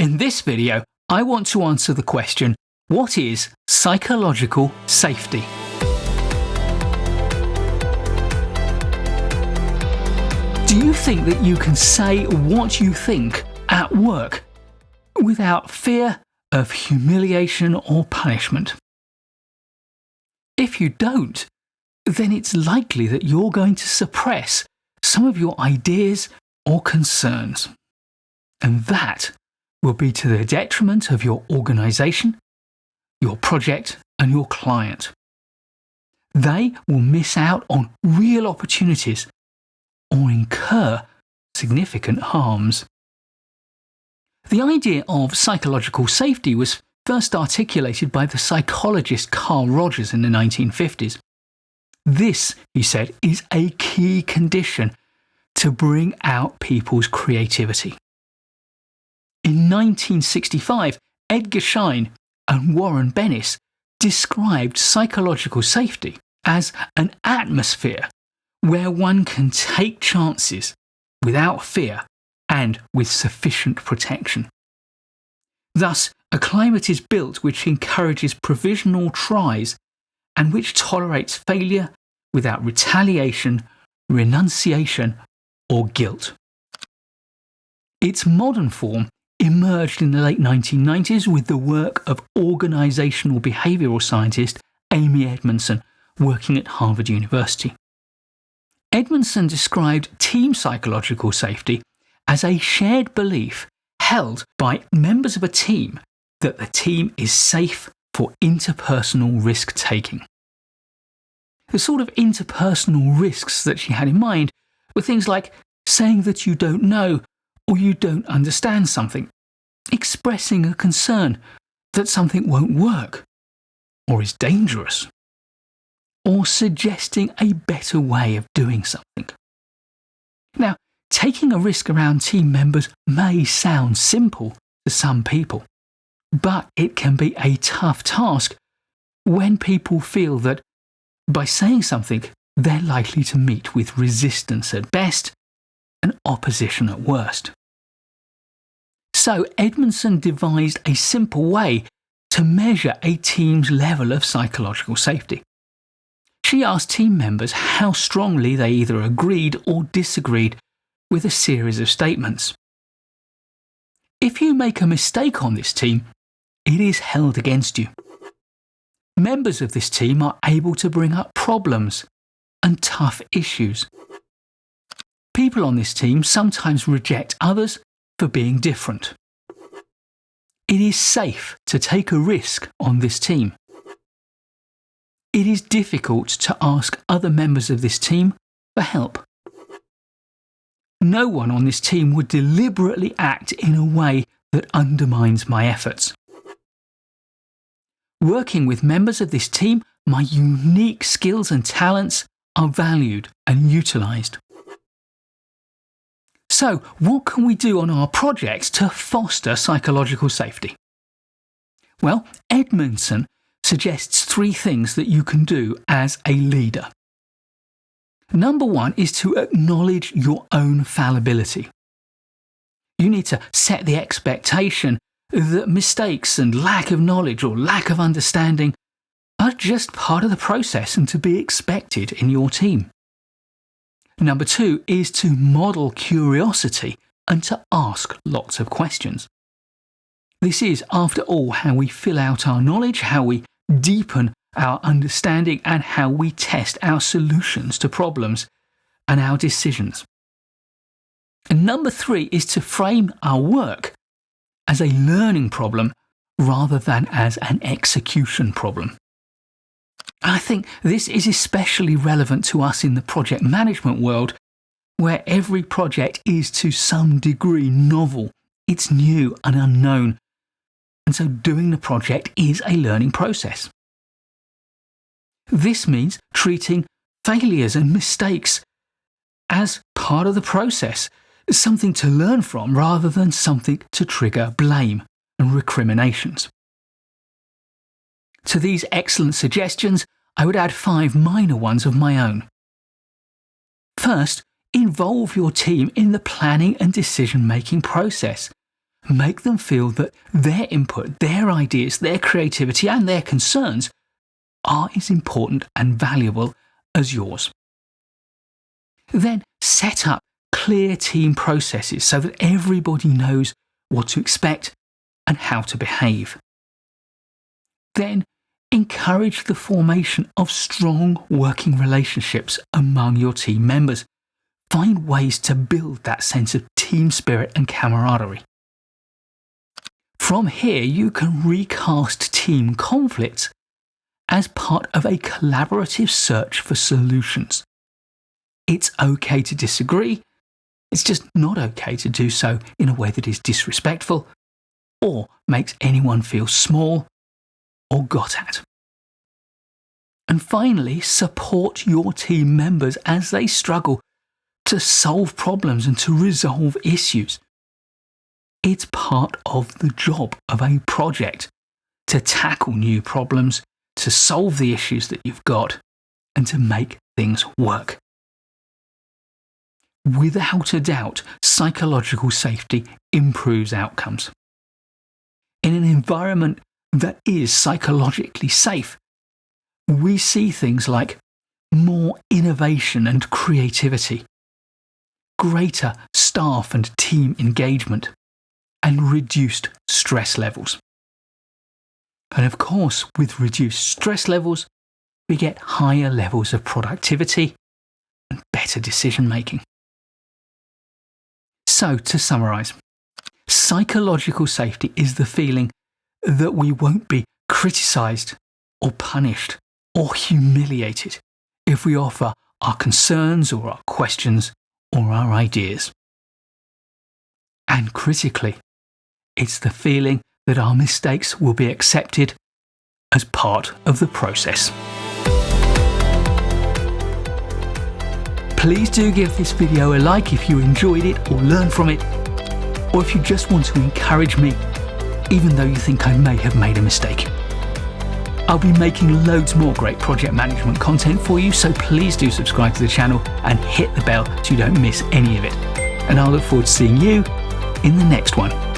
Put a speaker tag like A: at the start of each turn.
A: In this video, I want to answer the question, what is psychological safety? Do you think that you can say what you think at work without fear of humiliation or punishment? If you don't, then it's likely that you're going to suppress some of your ideas or concerns. And that will be to the detriment of your organisation, your project, and your client. They will miss out on real opportunities or incur significant harms. The idea of psychological safety was first articulated by the psychologist Carl Rogers in the 1950s. This, he said, is a key condition to bring out people's creativity. In 1965, Edgar Schein and Warren Bennis described psychological safety as an atmosphere where one can take chances without fear and with sufficient protection. Thus, a climate is built which encourages provisional tries and which tolerates failure without retaliation, renunciation, or guilt. Its modern form emerged in the late 1990s with the work of organisational behavioural scientist Amy Edmondson, working at Harvard University. Edmondson described team psychological safety as a shared belief held by members of a team that the team is safe for interpersonal risk-taking. The sort of interpersonal risks that she had in mind were things like saying that you don't know or you don't understand something, expressing a concern that something won't work or is dangerous, or suggesting a better way of doing something. Now, taking a risk around team members may sound simple to some people, but it can be a tough task when people feel that by saying something, they're likely to meet with resistance at best and opposition at worst. So Edmondson devised a simple way to measure a team's level of psychological safety. She asked team members how strongly they either agreed or disagreed with a series of statements. If you make a mistake on this team, it is held against you. Members of this team are able to bring up problems and tough issues. People on this team sometimes reject others for being different. It is safe to take a risk on this team. It is difficult to ask other members of this team for help. No one on this team would deliberately act in a way that undermines my efforts. Working with members of this team, my unique skills and talents are valued and utilised. So, what can we do on our projects to foster psychological safety? Well, Edmondson suggests 3 things that you can do as a leader. Number 1 is to acknowledge your own fallibility. You need to set the expectation that mistakes and lack of knowledge or lack of understanding are just part of the process and to be expected in your team. Number 2 is to model curiosity and to ask lots of questions. This is, after all, how we fill out our knowledge, how we deepen our understanding, and how we test our solutions to problems and our decisions. And number 3 is to frame our work as a learning problem rather than as an execution problem. I think this is especially relevant to us in the project management world, where every project is to some degree novel, it's new and unknown, and so doing the project is a learning process. This means treating failures and mistakes as part of the process, something to learn from rather than something to trigger blame and recriminations. To these excellent suggestions, I would add 5 minor ones of my own. First, involve your team in the planning and decision-making process. make them feel that their input, their ideas, their creativity and their concerns are as important and valuable as yours. Then set up clear team processes so that everybody knows what to expect and how to behave. Then encourage the formation of strong working relationships among your team members. Find ways to build that sense of team spirit and camaraderie. From here, you can recast team conflicts as part of a collaborative search for solutions. It's okay to disagree. It's just not okay to do so in a way that is disrespectful or makes anyone feel small or got at. And finally, support your team members as they struggle to solve problems and to resolve issues. It's part of the job of a project to tackle new problems, to solve the issues that you've got, and to make things work. Without a doubt, psychological safety improves outcomes. In an environment that is psychologically safe, we see things like more innovation and creativity, greater staff and team engagement, and reduced stress levels. And of course, with reduced stress levels, we get higher levels of productivity and better decision making. So, to summarise, psychological safety is the feeling that we won't be criticised or punished or humiliated if we offer our concerns or our questions or our ideas. And critically, it's the feeling that our mistakes will be accepted as part of the process. Please do give this video a like if you enjoyed it or learned from it, or if you just want to encourage me, even though you think I may have made a mistake. I'll be making loads more great project management content for you, so please do subscribe to the channel and hit the bell so you don't miss any of it. And I'll look forward to seeing you in the next one.